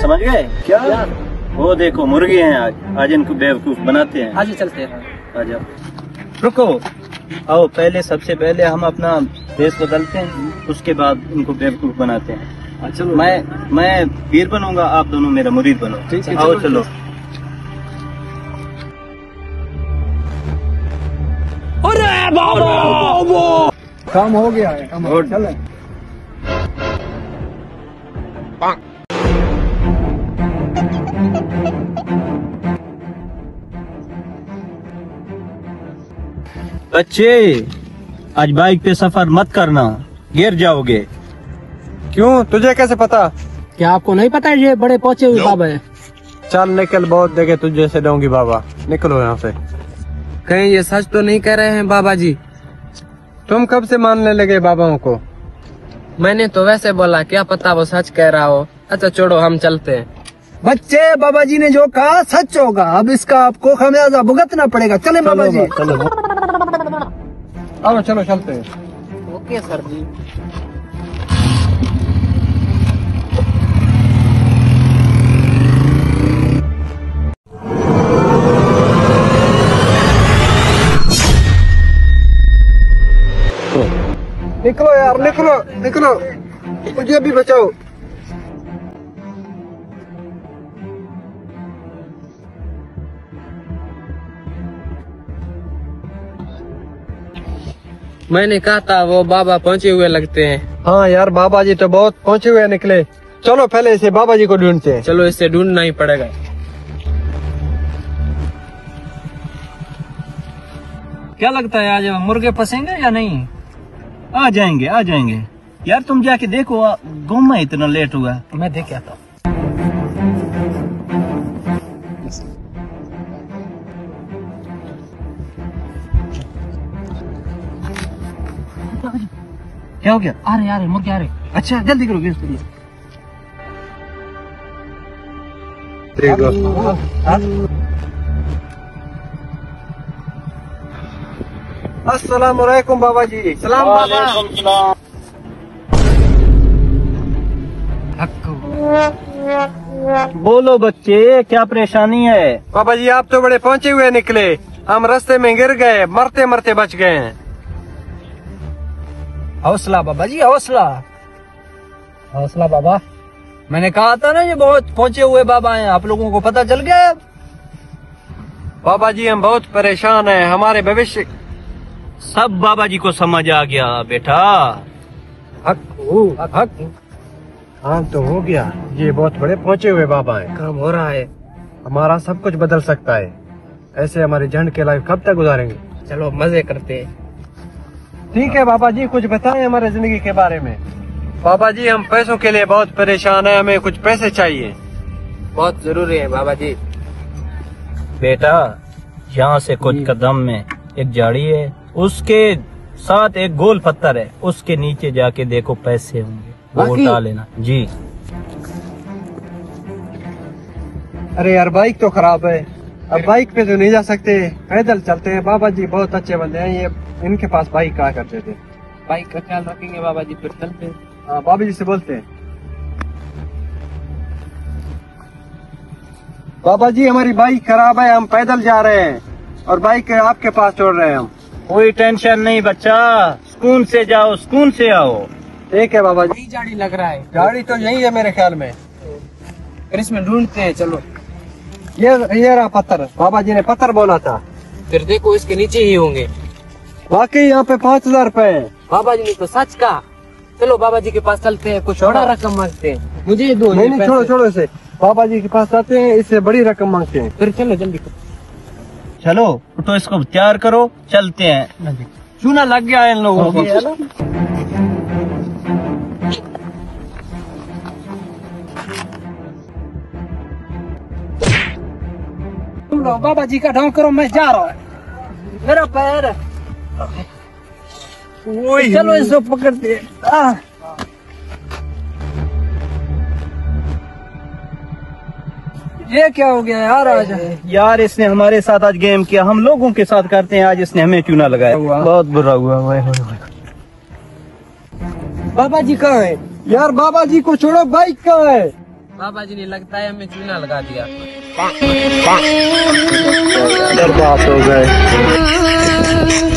समझ गए क्या? वो देखो मुर्गे हैं, आज इनको बेवकूफ बनाते हैं। आज चलते हैं। आ जाओ। रुको, आओ पहले सबसे पहले हम अपना भेष बदलते हैं, उसके बाद इनको बेवकूफ बनाते हैं। चलो मैं पीर बनूंगा, आप दोनों मेरा मुरीद बनो। ठीक है, आओ चलो। अरे बाबा काम हो गया है, काम हो चले। बच्चे, आज बाइक पे सफर मत करना, गिर जाओगे। क्यों, तुझे कैसे पता? क्या आपको नहीं पता है ये बड़े पहुंचे हुए बाबा है? चल निकल, बहुत देखे तुझे से डोंगी बाबा, निकलो यहाँ से। कहीं ये सच तो नहीं कह रहे हैं बाबा जी? तुम कब से मानने लगे बाबाओं को? मैंने तो वैसे बोला, क्या पता वो सच कह रहा हो। अच्छा छोड़ो, हम चलते हैं। बच्चे, बाबा जी ने जो कहा सच होगा, अब इसका आपको खामियाजा भुगतना पड़ेगा। चले बाबा जी। आओ चलो चलते हैं। ओके सर जी। निकलो यार, निकलो निकलो, मुझे भी बचाओ। मैंने कहा था वो बाबा पहुंचे हुए लगते हैं। हाँ यार, बाबा जी तो बहुत पहुंचे हुए निकले। चलो पहले इसे बाबा जी को ढूंढते हैं। चलो, इसे ढूंढना ही पड़ेगा। क्या लगता है आज मुर्गे फंसेंगे या नहीं? आ जाएंगे, आ जाएंगे। यार तुम जाके देखो, गुम है, इतना लेट हुआ। मैं देख आता हूँ। क्या हो गया? आ रहे मुर्गे आ रहे। अच्छा जल्दी करो, गेस करिए। अस्सलाम वालेकुम बाबा जी। सलाम बाबा। बोलो बच्चे, क्या परेशानी है? बाबा जी आप तो बड़े पहुंचे हुए निकले, हम रास्ते में गिर गए, मरते मरते बच गए हैं। हौसला बाबा जी, हौसला हौसला बाबा। मैंने कहा था ना ये बहुत पहुंचे हुए बाबा हैं, आप लोगों को पता चल गया अब। बाबा जी हम बहुत परेशान हैं, हमारे भविष्य। सब बाबा जी को समझ आ गया बेटा। हक काम तो हो गया, ये बहुत बड़े पहुंचे हुए बाबा हैं। काम हो रहा है, हमारा सब कुछ बदल सकता है। ऐसे हमारी झंड के लाइफ कब तक गुजारेंगे? चलो मजे करते हैं। ठीक है बाबा जी, कुछ बताएं हमारे जिंदगी के बारे में। बाबा जी हम पैसों के लिए बहुत परेशान हैं, हमें कुछ पैसे चाहिए। बहुत जरूरी है बाबा जी। बेटा, यहाँ से कुछ कदम में एक झाड़ी है, उसके साथ एक गोल पत्थर है, उसके नीचे जाके देखो पैसे होंगे, वो उठा लेना जी। अरे यार बाइक तो खराब है, अब बाइक पे तो नहीं जा सकते, पैदल चलते हैं। बाबा जी बहुत अच्छे बंदे हैं, ये इनके पास बाइक कहा करते थे। बाइक का ख्याल रखेंगे बाबा जी, फिर चलते हैं। हाँ बाबा जी से बोलते हैं। बाबा जी हमारी बाइक खराब है, हम पैदल जा रहे हैं और बाइक आपके पास छोड़ रहे हैं हम। कोई टेंशन नहीं बच्चा, सुकून से जाओ, सुकून से आओ। ठीक है बाबा जी। गाड़ी लग रहा है, गाड़ी तो यही है मेरे ख्याल में, फिर इसमें ढूंढते हैं। चलो, ये रहा पत्थर, बाबा जी ने पत्थर बोला था। फिर देखो इसके नीचे ही होंगे। वाकई यहाँ पे 5,000 रुपए है। बाबा जी ने तो सच कहा। चलो बाबा जी के पास चलते हैं, कुछ बड़ा रकम मांगते हैं। मुझे दो। नहीं छोड़ो छोड़ो इसे, बाबा जी के पास जाते हैं, इससे बड़ी रकम मांगते हैं। फिर चलो जल्दी। चलो उठो, इसको तैयार करो, चलते हैं। चूना लग गया है इन लोगों को। तुम लोग बाबा जी का ढोंग करो, मैं जा रहा हूँ। मेरा पैर। चलो इसको पकड़ते। ये क्या हो गया यार आज? यार इसने हमारे साथ आज गेम किया, हम लोगों के साथ करते हैं, आज इसने हमें चूना लगाया। बहुत बुरा हुआ। बाबा जी कहाँ है? यार बाबा जी को छोड़ो, बाइक कहाँ है? बाबा जी ने लगता है हमें चूना लगा दिया। बर्बाद हो गए।